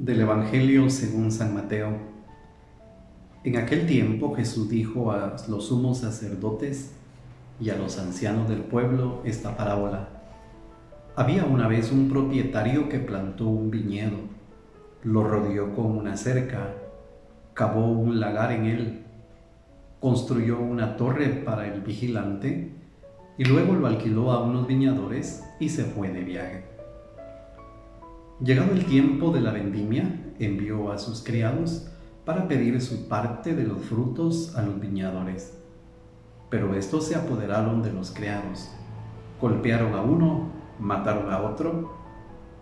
Del Evangelio según San Mateo. En aquel tiempo Jesús dijo a los sumos sacerdotes y a los ancianos del pueblo esta parábola. Había una vez un propietario que plantó un viñedo, lo rodeó con una cerca, cavó un lagar en él, construyó una torre para el vigilante y luego lo alquiló a unos viñadores y se fue de viaje. Llegado el tiempo de la vendimia, envió a sus criados para pedir su parte de los frutos a los viñadores. Pero estos se apoderaron de los criados, golpearon a uno, mataron a otro,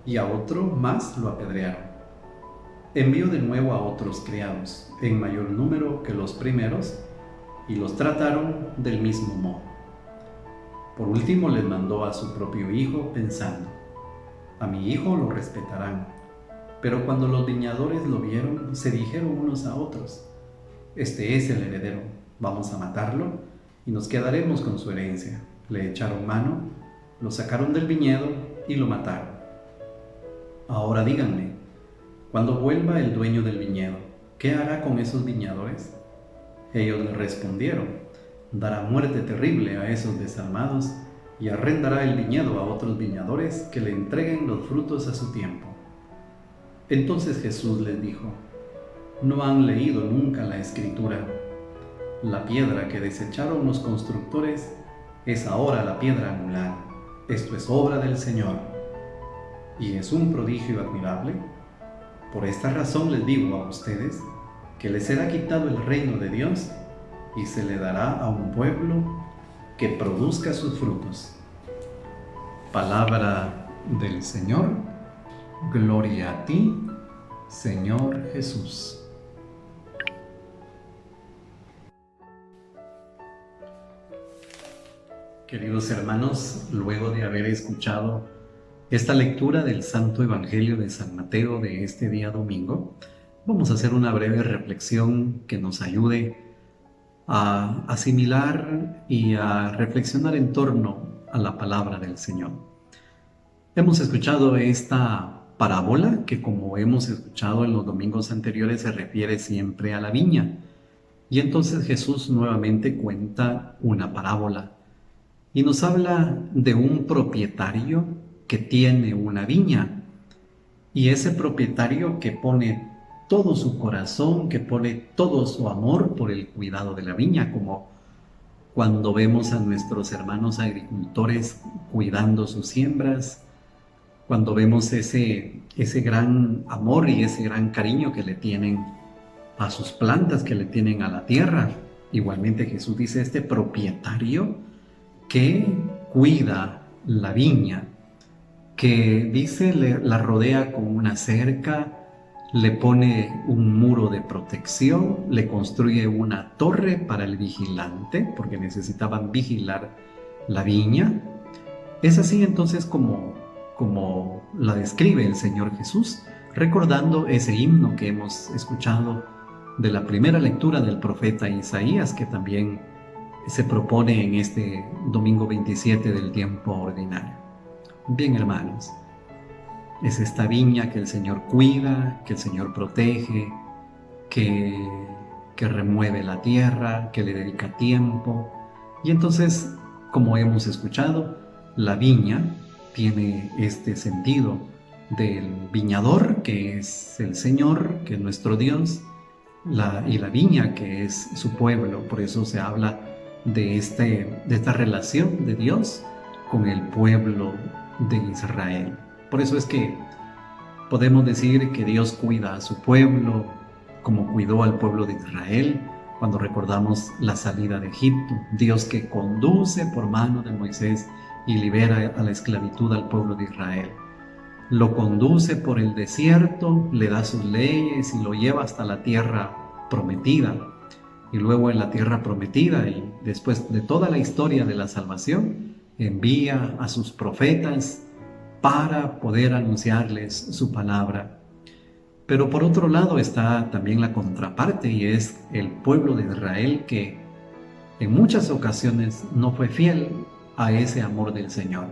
y a otro más lo apedrearon. Envió de nuevo a otros criados, en mayor número que los primeros, y los trataron del mismo modo. Por último les mandó a su propio hijo, pensando: a mi hijo lo respetarán. Pero cuando los viñadores lo vieron, se dijeron unos a otros: este es el heredero, vamos a matarlo y nos quedaremos con su herencia. Le echaron mano, lo sacaron del viñedo y lo mataron. Ahora díganme, cuando vuelva el dueño del viñedo, ¿qué hará con esos viñadores? Ellos le respondieron: dará muerte terrible a esos desalmados y arrendará el viñedo a otros viñadores que le entreguen los frutos a su tiempo. Entonces Jesús les dijo: ¿no han leído nunca la Escritura? La piedra que desecharon los constructores es ahora la piedra angular. Esto es obra del Señor, y es un prodigio admirable. Por esta razón les digo a ustedes que les será quitado el reino de Dios y se le dará a un pueblo que produzca sus frutos. Palabra del Señor. Gloria a ti, Señor Jesús. Queridos hermanos, luego de haber escuchado esta lectura del Santo Evangelio de San Mateo de este día domingo, vamos a hacer una breve reflexión que nos ayude a asimilar y a reflexionar en torno a la palabra del Señor. Hemos escuchado esta parábola que, como hemos escuchado en los domingos anteriores, se refiere siempre a la viña. Y entonces Jesús nuevamente cuenta una parábola y nos habla de un propietario que tiene una viña, y ese propietario que pone todo su corazón, que pone todo su amor por el cuidado de la viña, como cuando vemos a nuestros hermanos agricultores cuidando sus siembras, cuando vemos ese gran amor y ese gran cariño que le tienen a sus plantas, que le tienen a la tierra. Igualmente Jesús dice: este propietario que cuida la viña, que dice la rodea con una cerca, le pone un muro de protección, le construye una torre para el vigilante, porque necesitaban vigilar la viña. Es así entonces como la describe el Señor Jesús, recordando ese himno que hemos escuchado de la primera lectura del profeta Isaías, que también se propone en este domingo 27 del tiempo ordinario. Bien, hermanos, es esta viña que el Señor cuida, que el Señor protege, que remueve la tierra, que le dedica tiempo. Y entonces, como hemos escuchado, la viña tiene este sentido del viñador, que es el Señor, que es nuestro Dios, y la viña, que es su pueblo. Por eso se habla de esta relación de Dios con el pueblo de Israel. Por eso es que podemos decir que Dios cuida a su pueblo como cuidó al pueblo de Israel cuando recordamos la salida de Egipto. Dios que conduce por mano de Moisés y libera a la esclavitud al pueblo de Israel. Lo conduce por el desierto, le da sus leyes y lo lleva hasta la tierra prometida. Y luego en la tierra prometida, y después de toda la historia de la salvación, envía a sus profetas para poder anunciarles su palabra. Pero por otro lado está también la contraparte, y es el pueblo de Israel, que en muchas ocasiones no fue fiel a ese amor del Señor,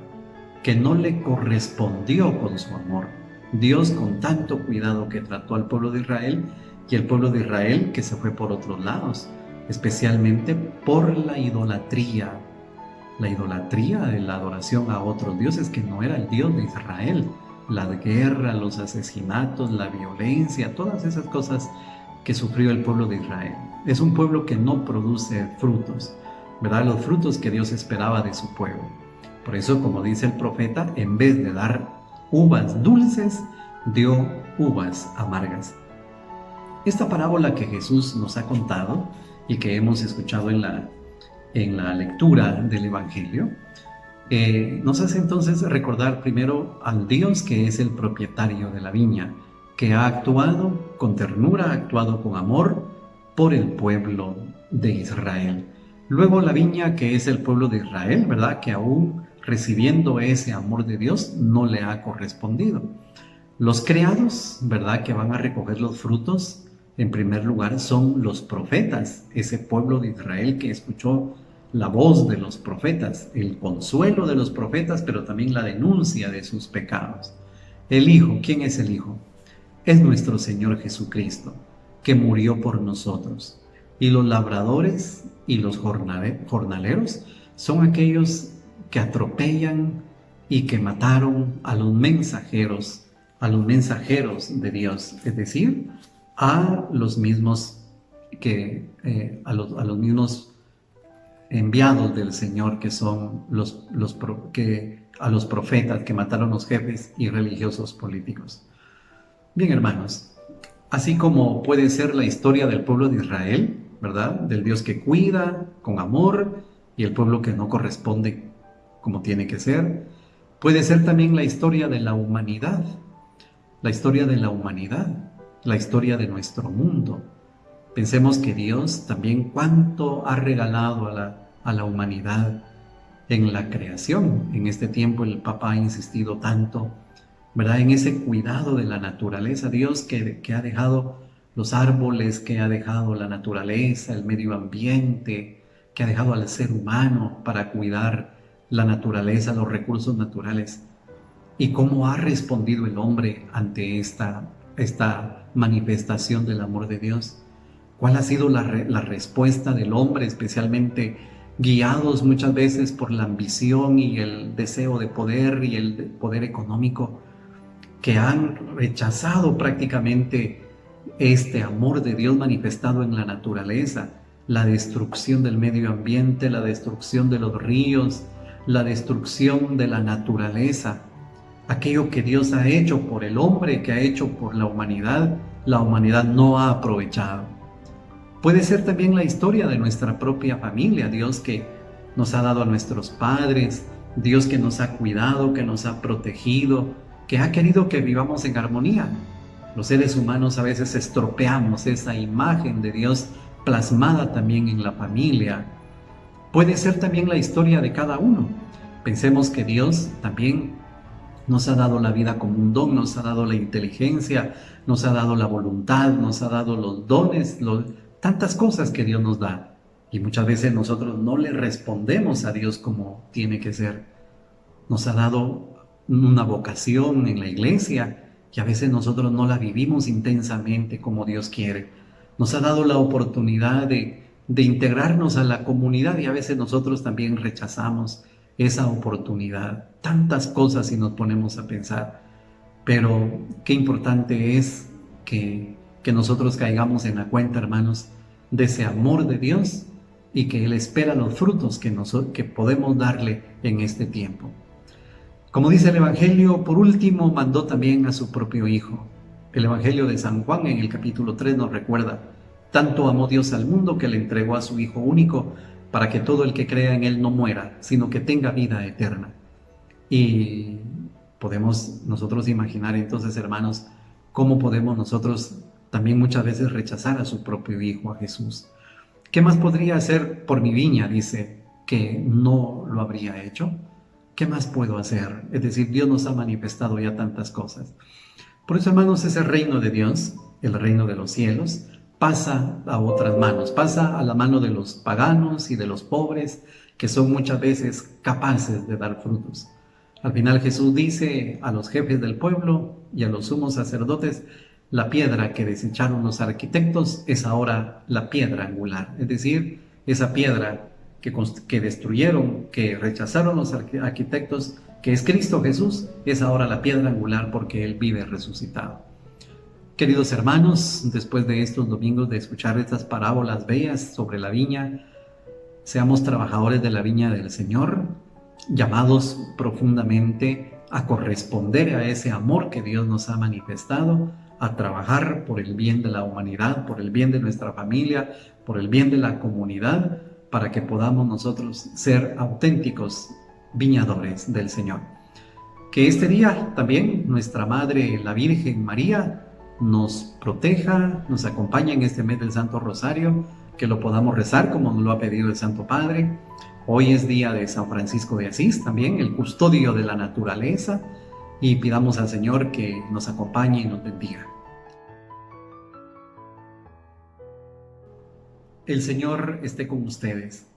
que no le correspondió con su amor, Dios con tanto cuidado que trató al pueblo de Israel, y el pueblo de Israel que se fue por otros lados, especialmente por la idolatría de la adoración a otros dioses que no era el Dios de Israel, la guerra, los asesinatos, la violencia, todas esas cosas que sufrió el pueblo de Israel. Es un pueblo que no produce frutos, ¿verdad? Los frutos que Dios esperaba de su pueblo. Por eso, como dice el profeta, en vez de dar uvas dulces, dio uvas amargas. Esta parábola que Jesús nos ha contado y que hemos escuchado en la lectura del Evangelio, nos hace entonces recordar primero al Dios que es el propietario de la viña, que ha actuado con ternura, ha actuado con amor por el pueblo de Israel. Luego la viña que es el pueblo de Israel, ¿verdad? Que aún recibiendo ese amor de Dios no le ha correspondido. Los criados, ¿verdad? Que van a recoger los frutos, en primer lugar, son los profetas, ese pueblo de Israel que escuchó la voz de los profetas, el consuelo de los profetas, pero también la denuncia de sus pecados. El Hijo, ¿quién es el Hijo? Es nuestro Señor Jesucristo, que murió por nosotros. Y los labradores y los jornaleros son aquellos que atropellan y que mataron a los mensajeros de Dios, es decir, a los mismos a los mismos enviados del Señor, que son a los profetas que mataron los jefes y religiosos políticos. Bien, hermanos, así como puede ser la historia del pueblo de Israel, ¿verdad? Del Dios que cuida con amor y el pueblo que no corresponde como tiene que ser, puede ser también la historia de la humanidad, la historia de la humanidad, la historia de nuestro mundo. Pensemos que Dios también cuánto ha regalado a la humanidad en la creación. En este tiempo el Papa ha insistido tanto, ¿verdad? En ese cuidado de la naturaleza. Dios que ha dejado los árboles, que ha dejado la naturaleza, el medio ambiente, que ha dejado al ser humano para cuidar la naturaleza, los recursos naturales. Y cómo ha respondido el hombre ante esta manifestación del amor de Dios. ¿Cuál ha sido la respuesta del hombre, especialmente guiados muchas veces por la ambición y el deseo de poder y el poder económico, que han rechazado prácticamente este amor de Dios manifestado en la naturaleza, la destrucción del medio ambiente, la destrucción de los ríos, la destrucción de la naturaleza? Aquello que Dios ha hecho por el hombre, que ha hecho por la humanidad no ha aprovechado. Puede ser también la historia de nuestra propia familia, Dios que nos ha dado a nuestros padres, Dios que nos ha cuidado, que nos ha protegido, que ha querido que vivamos en armonía. Los seres humanos a veces estropeamos esa imagen de Dios plasmada también en la familia. Puede ser también la historia de cada uno. Pensemos que Dios también nos ha dado la vida como un don, nos ha dado la inteligencia, nos ha dado la voluntad, nos ha dado los dones, tantas cosas que Dios nos da. Y muchas veces nosotros no le respondemos a Dios como tiene que ser. Nos ha dado una vocación en la iglesia y a veces nosotros no la vivimos intensamente como Dios quiere. Nos ha dado la oportunidad de integrarnos a la comunidad y a veces nosotros también rechazamos esa oportunidad. Tantas cosas si nos ponemos a pensar, pero qué importante es que nosotros caigamos en la cuenta, hermanos, de ese amor de Dios y que Él espera los frutos que podemos darle en este tiempo. Como dice el Evangelio, por último mandó también a su propio Hijo. El Evangelio de San Juan en el capítulo 3 nos recuerda: tanto amó Dios al mundo que le entregó a su Hijo único, para que todo el que crea en Él no muera, sino que tenga vida eterna. Y podemos nosotros imaginar entonces, hermanos, cómo podemos nosotros también muchas veces rechazar a su propio Hijo, a Jesús. ¿Qué más podría hacer por mi viña? Dice, que no lo habría hecho. ¿Qué más puedo hacer? Es decir, Dios nos ha manifestado ya tantas cosas. Por eso, hermanos, ese reino de Dios, el reino de los cielos, pasa a otras manos, pasa a la mano de los paganos y de los pobres, que son muchas veces capaces de dar frutos. Al final Jesús dice a los jefes del pueblo y a los sumos sacerdotes, la piedra que desecharon los arquitectos es ahora la piedra angular, es decir, esa piedra que destruyeron, que rechazaron los arquitectos, que es Cristo Jesús, es ahora la piedra angular porque Él vive resucitado. Queridos hermanos, después de estos domingos de escuchar estas parábolas bellas sobre la viña, seamos trabajadores de la viña del Señor, llamados profundamente a corresponder a ese amor que Dios nos ha manifestado, a trabajar por el bien de la humanidad, por el bien de nuestra familia, por el bien de la comunidad, para que podamos nosotros ser auténticos viñadores del Señor. Que este día también nuestra Madre, la Virgen María, nos proteja, nos acompañe en este mes del Santo Rosario, que lo podamos rezar como nos lo ha pedido el Santo Padre. Hoy es día de San Francisco de Asís, también el custodio de la naturaleza, y pidamos al Señor que nos acompañe y nos bendiga. El Señor esté con ustedes,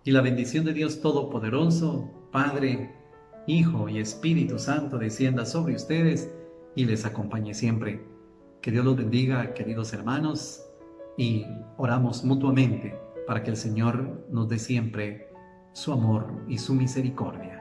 y la bendición de Dios Todopoderoso, Padre, Hijo y Espíritu Santo descienda sobre ustedes y les acompañe siempre. Que Dios los bendiga, queridos hermanos, y oramos mutuamente para que el Señor nos dé siempre su amor y su misericordia.